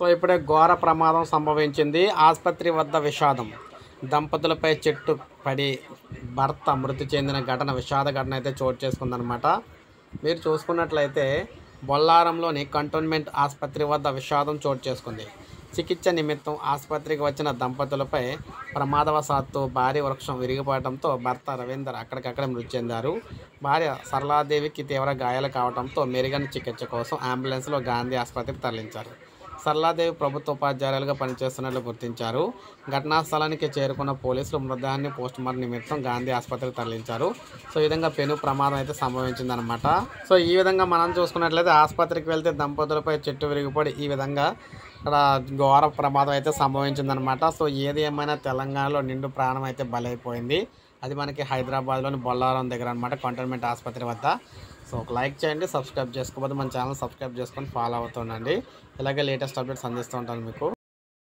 So ఇప్పుడే ఘోర ప్రమాదం సంభవించింది. ఆసుపత్రి వద్ద విషాదం. దంపతులపై చెట్టు పడి భర్త మృతి చెందిన విషాద ఘటన అయితే చోటు చేసుకుందనమాట. మీరు చూసుకున్నట్లయితే బొల్లారంలోని కంటోన్మెంట్ ఆసుపత్రి వద్ద విషాదం చోటు చేసుకుంది. చికిత్స నిమిత్తం ఆసుపత్రికి వచ్చిన దంపతులపై ప్రమాదవశాత్తు భారీ వృక్షం విరిగిపడటంతో భర్త రవీందర్ అక్కడికక్కడే మృతి చెందారు. భార్య సరళాదేవికి తీవ్ర గాయాలు కావడంతో మెరుగైన చికిత్స కోసం అంబులెన్స్లో గాంధీ ఆసుపత్రికి తరలించారు. సరళాదేవి ప్రభుత్వ ఉపాధ్యాయులుగా పనిచేస్తున్నట్లు గుర్తించారు. ఘటనా స్థలానికి చేరుకున్న పోలీసులు మృతదేహాన్ని పోస్టుమార్టం నిమిత్తం గాంధీ ఆసుపత్రికి తరలించారు. సో ఈ విధంగా పెను ప్రమాదం అయితే సంభవించిందనమాట. సో ఈ విధంగా మనం చూసుకున్నట్లయితే ఆసుపత్రికి వెళ్తే దంపతులపై చెట్టు విరిగిపడి ఈ విధంగా ఇక్కడ ఘోర ప్రమాదం అయితే సంభవించిందనమాట. సో ఏది ఏమైనా తెలంగాణలో నిండు ప్రాణం అయితే బలైపోయింది. అది మనకి హైదరాబాద్లోని బొల్లారం దగ్గర అనమాట, కంటోన్మెంట్ ఆసుపత్రి వద్ద. సో ఒక లైక్ చేయండి, సబ్స్క్రైబ్ చేసుకోకపోతే మన ఛానల్ సబ్స్క్రైబ్ చేసుకొని ఫాలో అవుతుండండి. ఇలాగే లేటెస్ట్ అప్డేట్స్ అందిస్తూ ఉంటాను మీకు.